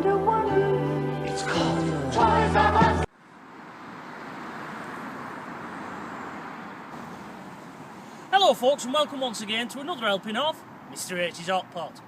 wonder one. It's called Toys R Us. Hello folks, and welcome once again to another helping of Mr H's Hot Pot.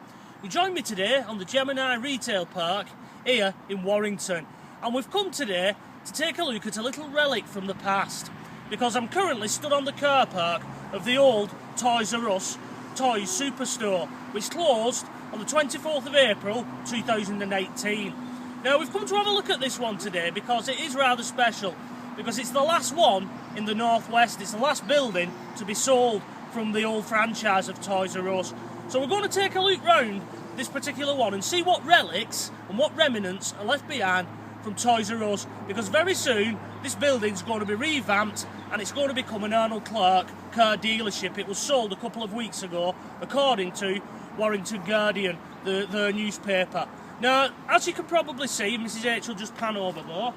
You join me today on the Gemini Retail Park here in Warrington, and we've come today to take a look at a little relic from the past, because I'm currently stood on the car park of the old Toys R Us Toys Superstore, which closed on the 24th of April 2018. Now we've come to have a look at this one today because it is rather special, because it's the last one in the northwest. It's the last building to be sold from the old franchise of Toys R Us. So we're going to take a look round this particular one and see what relics and what remnants are left behind from Toys R Us, because very soon this building's going to be revamped and it's going to become an Arnold Clark car dealership. It was sold a couple of weeks ago, according to Warrington Guardian, the newspaper. Now, as you can probably see, Mrs H will just pan over there.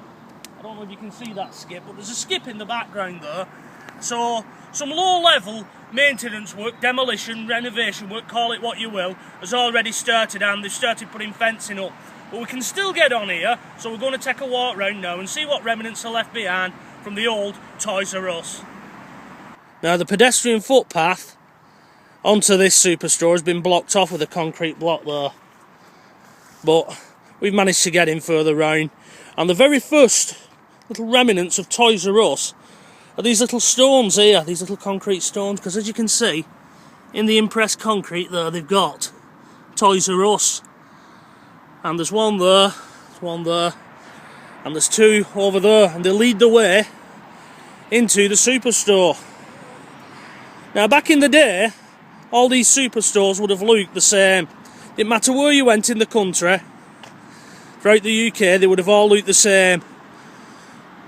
I don't know if you can see that skip, but there's a skip in the background there. So, some low-level maintenance work, demolition, renovation work, call it what you will, has already started, and they've started putting fencing up. But we can still get on here, so we're going to take a walk round now and see what remnants are left behind from the old Toys R Us. Now, the pedestrian footpath onto this superstore has been blocked off with a concrete block there. But we've managed to get in further round, and the very first little remnants of Toys R Us are these little stones here, these little concrete stones, because as you can see, in the impressed concrete there, they've got Toys R Us. And there's one there, and there's two over there, and they lead the way into the superstore. Now, back in the day, all these superstores would have looked the same. Didn't matter where you went in the country, throughout the UK, they would have all looked the same.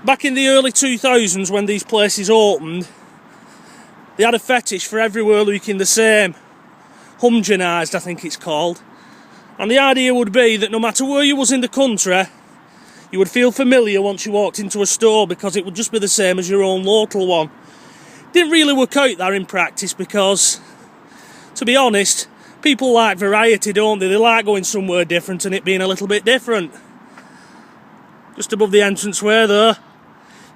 Back in the early 2000s, when these places opened, they had a fetish for everywhere looking the same. Homogenised, I think it's called. And the idea would be that no matter where you was in the country, you would feel familiar once you walked into a store, because it would just be the same as your own local one. Didn't really work out that in practice, because, to be honest, people like variety, don't they? They like going somewhere different and it being a little bit different. Just above the entranceway there,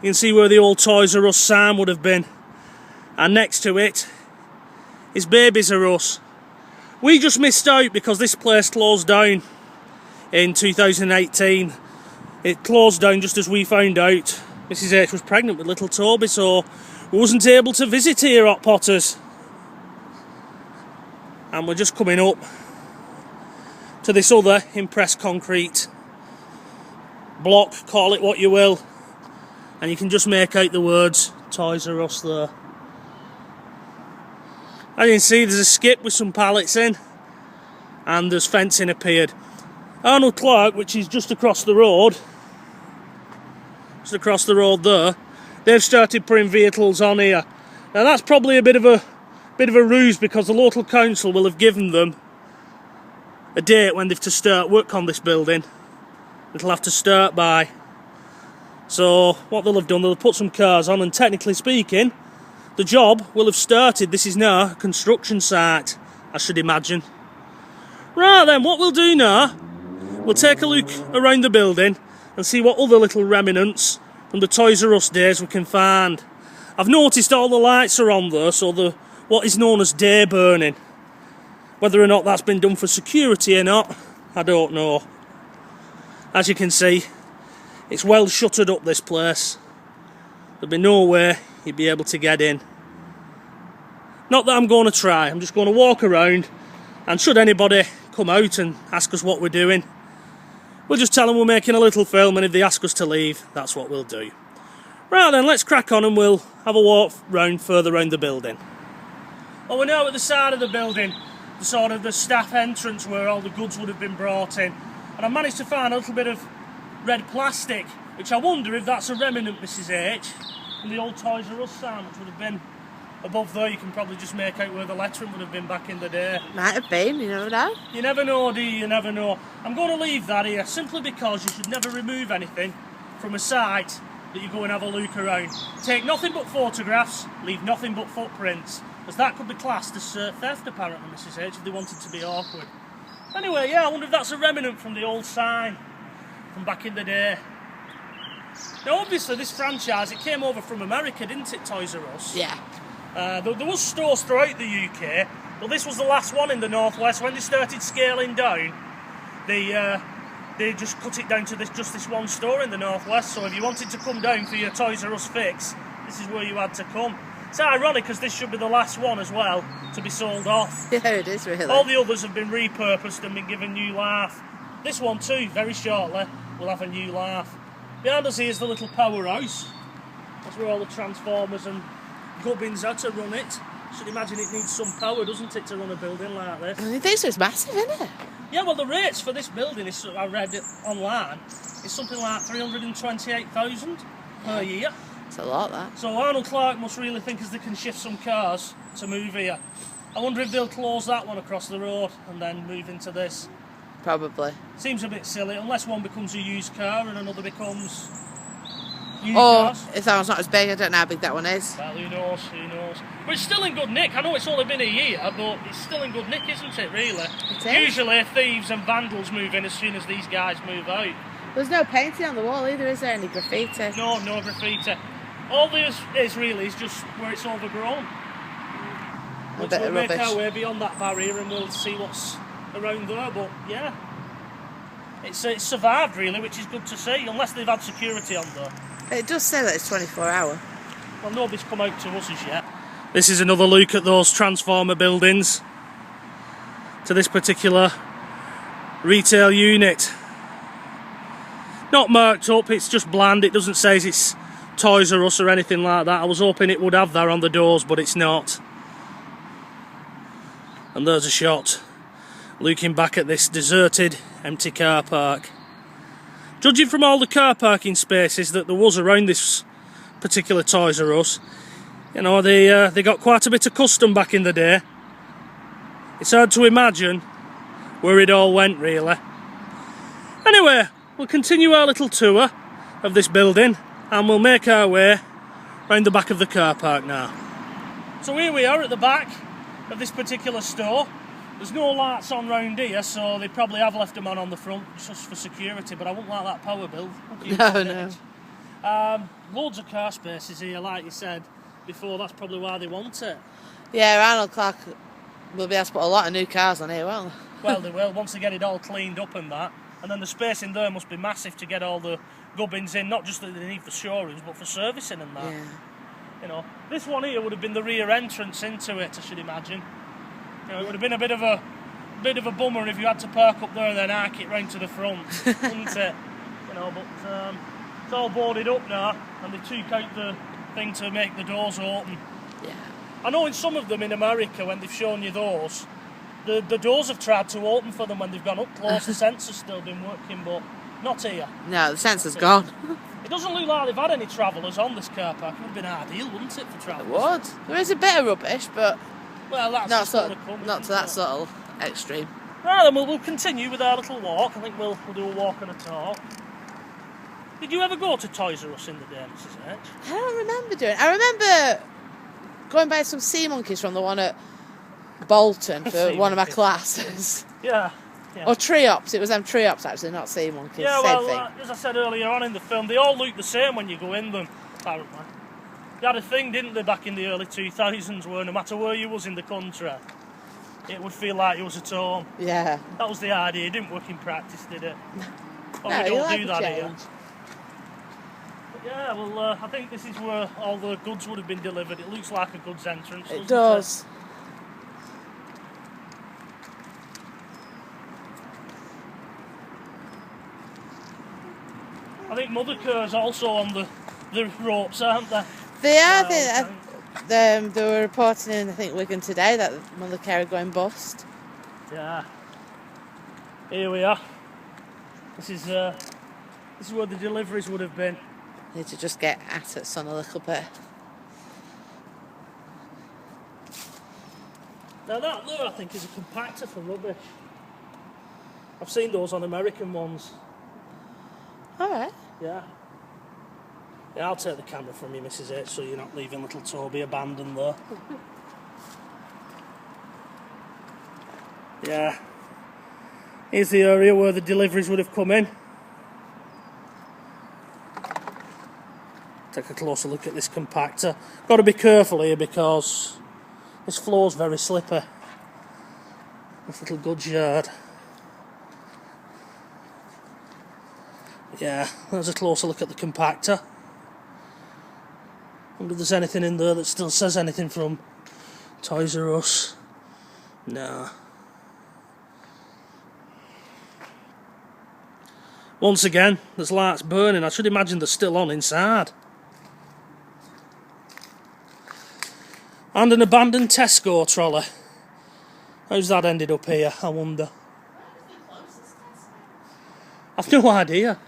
you can see where the old Toys R Us sign would have been. And next to it is Babies R Us. We just missed out because this place closed down in 2018. It closed down just as we found out Mrs H was pregnant with little Toby, so we wasn't able to visit here, Hot Potters. And we're just coming up to this other impressed concrete block, call it what you will, and you can just make out the words Toys R Us there. As you can see, there's a skip with some pallets in, and there's fencing appeared. Arnold Clark, which is just across the road there, they've started putting vehicles on here. Now that's probably a bit of a ruse, because the local council will have given them a date when they've to start work on this building. It'll have to start by. So what they'll have done, they'll have put some cars on, and technically speaking, the job will have started. This is now a construction site, I should imagine. Right then, what we'll do now, we'll take a look around the building and see what other little remnants from the Toys R Us days we can find. I've noticed all the lights are on there, so what is known as day burning. Whether or not that's been done for security or not, I don't know. As you can see, it's well shuttered up, this place. There'll be no way you'd be able to get in. Not that I'm going to try, I'm just going to walk around, and should anybody come out and ask us what we're doing, we'll just tell them we're making a little film, and if they ask us to leave, that's what we'll do. Right then, let's crack on and we'll have a walk round further around the building. Well, we're now at the side of the building, the sort of the staff entrance where all the goods would have been brought in. And I managed to find a little bit of red plastic, which I wonder if that's a remnant, Mrs H, from the old Toys R Us sign, which would have been above there. You can probably just make out where the lettering would have been back in the day. Might have been, you never know. You never know, do you? You never know. I'm going to leave that here, simply because you should never remove anything from a site that you go and have a look around. Take nothing but photographs, leave nothing but footprints, as that could be classed as theft, apparently, Mrs H, if they wanted to be awkward. Anyway, yeah, I wonder if that's a remnant from the old sign from back in the day. Now, obviously, this franchise, it came over from America, didn't it, Toys R Us? Yeah. There was stores throughout the UK, but this was the last one in the Northwest. When they started scaling down, they just cut it down to just this one store in the Northwest. So if you wanted to come down for your Toys R Us fix, this is where you had to come. It's ironic because this should be the last one as well to be sold off. Yeah, it is really. All the others have been repurposed and been given new life. This one too, very shortly, will have a new life. Behind us here is the little powerhouse. That's where all the transformers and gubbins are to run it. Should imagine it needs some power, doesn't it, to run a building like this? I mean, this is massive, isn't it? Yeah, well, the rates for this building, I read it online, is something like 328,000 per year. It's a lot, that. So Arnold Clark must really think as they can shift some cars to move here. I wonder if they'll close that one across the road and then move into this. Probably. Seems a bit silly, unless one becomes a used car and another becomes new Or, cars. if that one's not as big, I don't know how big that one is. Well, who knows, who knows. But it's still in good nick. I know it's only been a year, but it's still in good nick, isn't it, really? It is. Usually thieves and vandals move in as soon as these guys move out. There's no painting on the wall either, is there? Any graffiti? No graffiti. All there is really is just where it's overgrown. A bit We'll of make rubbish. our way beyond that barrier and we'll see what's around there, but yeah. It's survived really, which is good to see, unless they've had security on there. It does say that it's 24 hour. Well, nobody's come out to us as yet. This is another look at those transformer buildings to this particular retail unit. Not marked up, it's just bland. It doesn't say it's Toys R Us or anything like that. I was hoping it would have that on the doors, but it's not. And there's a shot looking back at this deserted, empty car park. Judging from all the car parking spaces that there was around this particular Toys R Us, you know, they got quite a bit of custom back in the day. It's hard to imagine where it all went, really. Anyway, we'll continue our little tour of this building and we'll make our way round the back of the car park now. So here we are at the back of this particular store. There's no lights on round here, so they probably have left them on the front just for security, but I wouldn't like that power bill. No. Loads of car spaces here, like you said before, that's probably why they want it. Yeah, Arnold Clark will be able to put a lot of new cars on here, won't they? Well, they will, once they get it all cleaned up and that. And then the space in there must be massive to get all the gubbins in, not just that they need for showrooms, but for servicing and that. Yeah. You know, this one here would have been the rear entrance into it, I should imagine. You know, it would have been a bit of a bummer if you had to park up there and then arc it round to the front, wouldn't it? You know, but it's all boarded up now, and they took out the thing to make the doors open. Yeah. I know in some of them in America, when they've shown you those, the doors have tried to open for them when they've gone up close. The sensor's still been working, but not here. No, the sensor's gone. It doesn't look like they've had any travellers on this car park. It would have been ideal, wouldn't it, for It travellers? would. There is a bit of rubbish, but Well, that's not, just sort gonna come, not to isn't that it? sort of extreme. Right, then we'll continue with our little walk. I think we'll do a walk and a talk. Did you ever go to Toys R Us in the day, Mrs. H? I don't remember doing it. I remember going by some sea monkeys from the one at Bolton for Sea one of my monkeys. classes. Yeah. Yeah. Or triops. It was them triops actually, not sea monkeys. Yeah, Same well, thing. as I said earlier on in the film, they all look the same when you go in them, apparently. They had a thing, didn't they, back in the early 2000s, where no matter where you was in the country, it would feel like you was at home. Yeah. That was the idea. It didn't work in practice, did it? But No, we you don't like do a that here. change. But yeah, well, I think this is where all the goods would have been delivered. It looks like a goods entrance, doesn't It does. I think Mothercare's also on the ropes, aren't they? They are. Well, They were reporting in, I think, Wigan today that Mothercare are going bust. Yeah. Here we are. This is where the deliveries would have been. Need to just get at it, son, a little bit. Now that there, I think, is a compactor for rubbish. I've seen those on American ones. All right. Yeah. Yeah, I'll take the camera from you, Mrs. H, so you're not leaving little Toby abandoned there. Yeah. Here's the area where the deliveries would have come in. Take a closer look at this compactor. Got to be careful here because this floor's very slippery. This little goods yard. Yeah, there's a closer look at the compactor. Wonder if there's anything in there that still says anything from Toys R Us. Nah. Once again, there's lights burning. I should imagine they're still on inside. And an abandoned Tesco trolley. How's that ended up here, I wonder? I've no idea.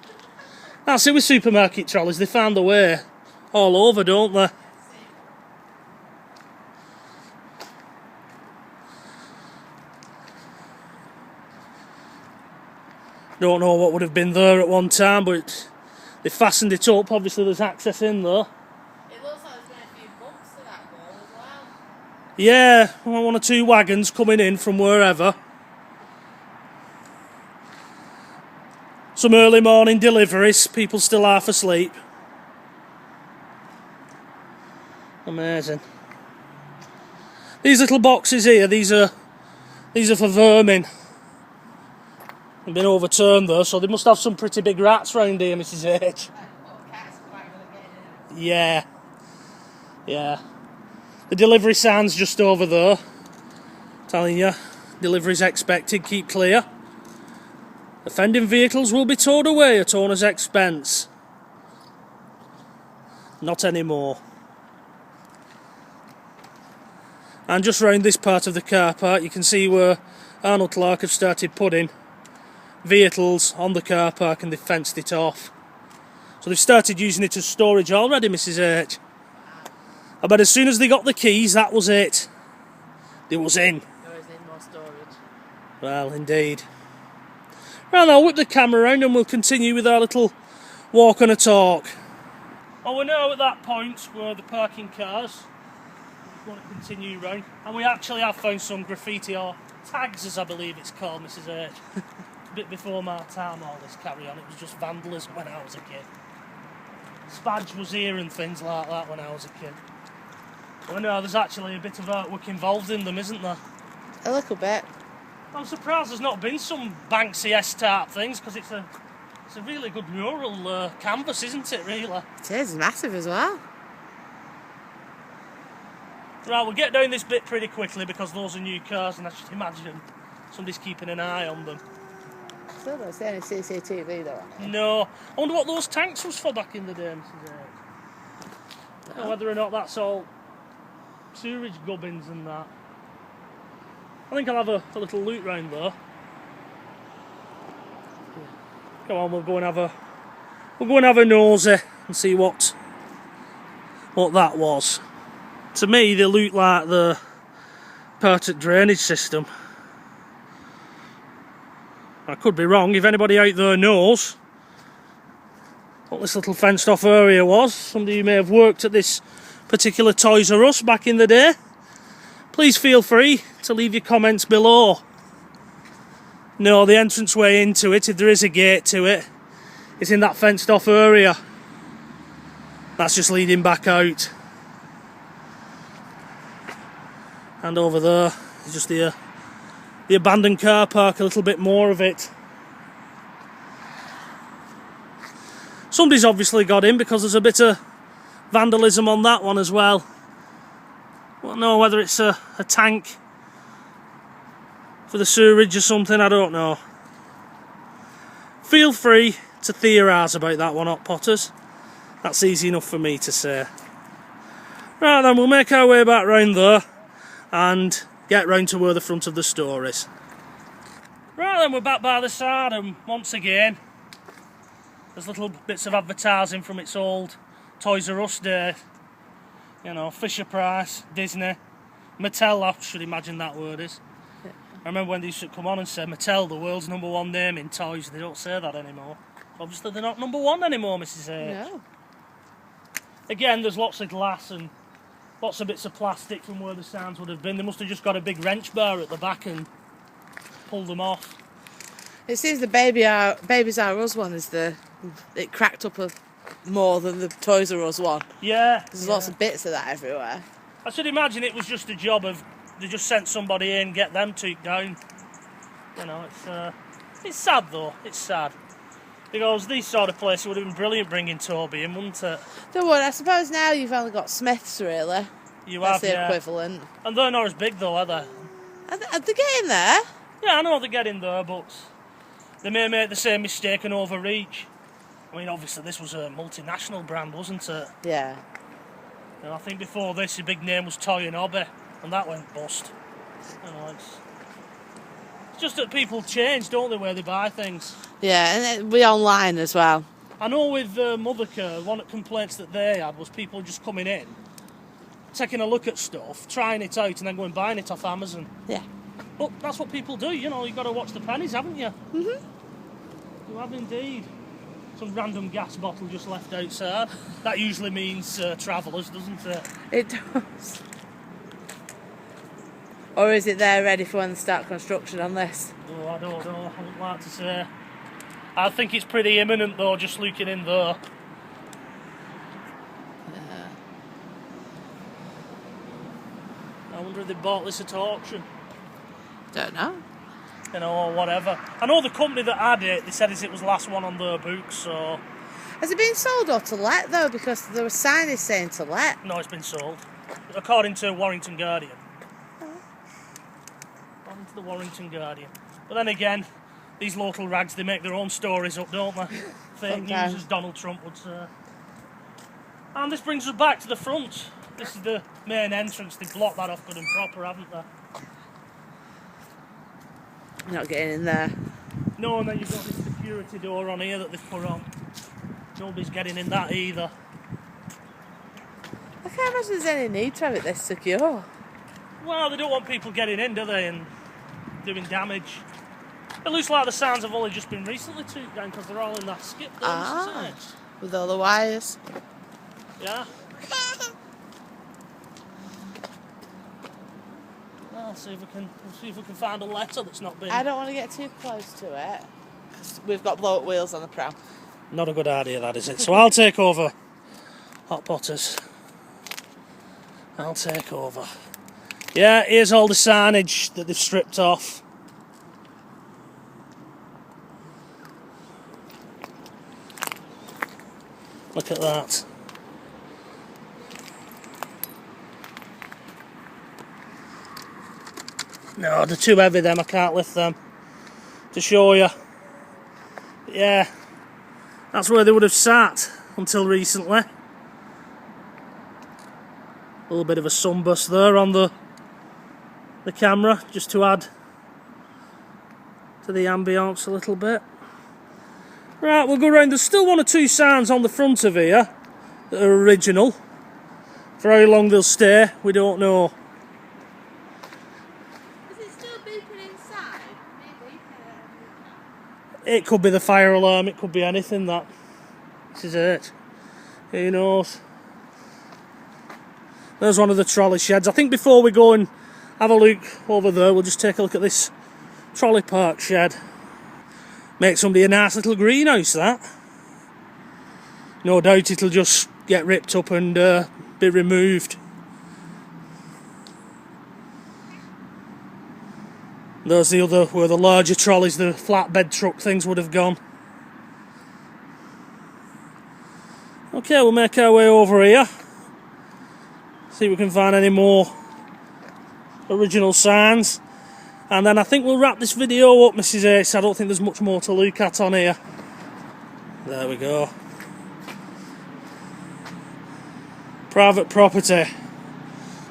That's it with supermarket trolleys, they found a way all over, don't they? Don't know what would have been there at one time, but they fastened it up. Obviously there's access in there. It looks like there's been a few bumps to that wall as well. Yeah, one or two wagons coming in from wherever. Some early morning deliveries, people still half asleep. Amazing. These little boxes here, these are for vermin. They've been overturned though, so they must have some pretty big rats round here, Mrs H. Yeah. Yeah. The delivery sign's just over there. Telling you, deliveries expected, keep clear. Offending vehicles will be towed away at owner's expense. Not anymore. And just round this part of the car park, you can see where Arnold Clark have started putting vehicles on the car park and they've fenced it off. So they've started using it as storage already, Mrs H. I bet as soon as they got the keys, that was it. It was in. There is in more storage. Well, indeed. Right, I'll whip the camera around and we'll continue with our little walk and a talk. Well, we're now at that point where the parking cars. We want to continue round, and we actually have found some graffiti, or tags as I believe it's called, Mrs H. A bit before my time, all this carry on. It was just vandalism when I was a kid. Spadge was here and things like that when I was a kid. Well, no, there's actually a bit of artwork involved in them, isn't there? A little bit. I'm surprised there's not been some Banksy-esque type things, because it's a really good mural canvas, isn't it, really? It is massive as well. Right, we'll get down this bit pretty quickly because those are new cars and I should imagine somebody's keeping an eye on them. Still don't see any CCTV though on it. No. I wonder what those tanks was for back in the day, Mrs. H. Or whether or not that's all sewerage gubbins and that. I think I'll have a little loot round there. Come on, we'll go and have a nosy and see what that was. To me, they look like the Pertic drainage system. I could be wrong. If anybody out there knows what this little fenced off area was, somebody who may have worked at this particular Toys R Us back in the day, please feel free to leave your comments below. No, the entranceway into it, if there is a gate to it, is in that fenced off area. That's just leading back out. And over there is just the abandoned car park, a little bit more of it. Somebody's obviously got in because there's a bit of vandalism on that one as well. I don't know whether it's a tank for the sewerage or something, I don't know. Feel free to theorise about that one, Hot Potters. That's easy enough for me to say. Right then, we'll make our way back round there and get round to where the front of the store is. Right then, we're back by the side, and once again there's little bits of advertising from its old Toys R Us day. You know, Fisher Price, Disney, Mattel, I should imagine that word is. I remember when they used to come on and say Mattel, the world's #1 name in toys. They don't say that anymore. Obviously they're not #1 anymore, Mrs H. No. Again, there's lots of glass and lots of bits of plastic from where the signs would have been. They must have just got a big wrench bar at the back and pulled them off. It seems the Babies R Us one is it cracked up more than the Toys R Us one. Yeah. There's lots of bits of that everywhere. I should imagine it was just a job of, they just sent somebody in, get them took down. You know, it's sad though, it's sad. Because these sort of places would have been brilliant bringing Toby in, wouldn't it? They would. I suppose now you've only got Smiths, really. That's the equivalent. And they're not as big though, are they? Are they getting there? Yeah, I know they're getting there, but they may make the same mistake and overreach. I mean, obviously this was a multinational brand, wasn't it? Yeah. And I think before this, the big name was Toy and Hobby, and that went bust. You know, it's just that people change, don't they, where they buy things. Yeah, and we online as well. I know with Mothercare, one of the complaints that they had was people just coming in, taking a look at stuff, trying it out, and then going buying it off Amazon. Yeah. But that's what people do, you know, you've got to watch the pennies, haven't you? Mhm. You have indeed. Some random gas bottle just left outside. That usually means travellers, doesn't it? It does. Or is it there ready for when they start construction on this? Oh, I don't know, I wouldn't like to say. I think it's pretty imminent though, just looking in there. Yeah. I wonder if they bought this at auction. Don't know. You know, or whatever. I know the company that had it, they said it was the last one on their books, so... Has it been sold or to let though? Because there were signage saying to let. No, it's been sold. According to Warrington Guardian. According to the Warrington Guardian. But then again, these local rags, they make their own stories up, don't they? Fake news, as Donald Trump would say. And this brings us back to the front. This is the main entrance. They've blocked that off good and proper, haven't they? Not getting in there. No, and then you've got this security door on here that they've put on. Nobody's getting in that either. I can't imagine there's any need to have it this secure. Well, they don't want people getting in, do they, and doing damage. It looks like the signs have only just been recently took down because they're all in that skip there, With all the wires. Yeah. Well, we'll see if we can find a letter that's not been... I don't want to get too close to it. 'Cause we've got blow-up wheels on the pram. Not a good idea, that, is it? So I'll take over. Hot Potters. I'll take over. Yeah, here's all the signage that they've stripped off. Look at that. No, they're too heavy them, I can't lift them. To show you. Yeah, that's where they would have sat until recently. A little bit of a sunburst there on the camera, just to add to the ambience a little bit. Right, we'll go round. There's still one or two signs on the front of here that are original. For how long they'll stay, we don't know. Is it still beeping inside? It could be the fire alarm, it could be anything that. This is it. Who knows? There's one of the trolley sheds. I think before we go and have a look over there, we'll just take a look at this trolley park shed. Make somebody a nice little greenhouse, that. No doubt it'll just get ripped up and be removed. There's the other, where the larger trolleys, the flatbed truck things would have gone. Okay, we'll make our way over here. See if we can find any more original signs. And then I think we'll wrap this video up, Mrs. Ace. I don't think there's much more to look at on here. There we go. Private property.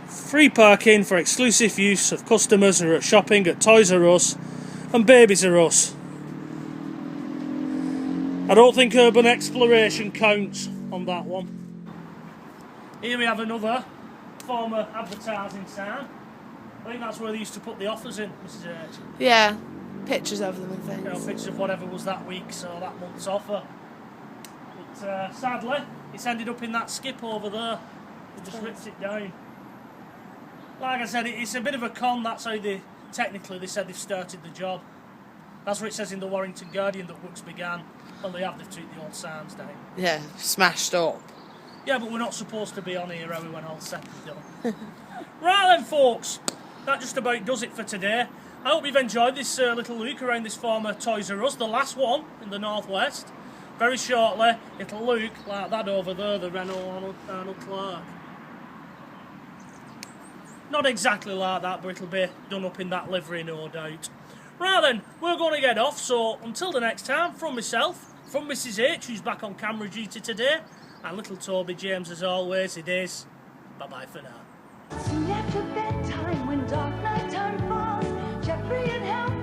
Free parking for exclusive use of customers who are shopping at Toys R Us and Babies R Us. I don't think urban exploration counts on that one. Here we have another former advertising sign. I think that's where they used to put the offers in, Mrs. H. Yeah, pictures of them and things. You know, pictures of whatever was that week's or that month's offer. But sadly, it's ended up in that skip over there. They just ripped it down. Like I said, it's a bit of a con. That's how they, technically, they said they've started the job. That's what it says in the Warrington Guardian, that works began. Well, they have to treat the old signs down. Yeah, smashed up. Yeah, but we're not supposed to be on here, are we, when all set is done? Right then, folks, that just about does it for today. I hope you've enjoyed this little look around this former Toys R Us, the last one in the northwest. Very shortly, it'll look like that over there, the Renault Arnold Clark. Not exactly like that, but it'll be done up in that livery, no doubt. Right then, we're going to get off, so until the next time, from myself, from Mrs H, who's back on camera duty today, and little Toby James as always, it is bye-bye for now. Soon after bedtime, when dark night time falls, Jeffrey and Helen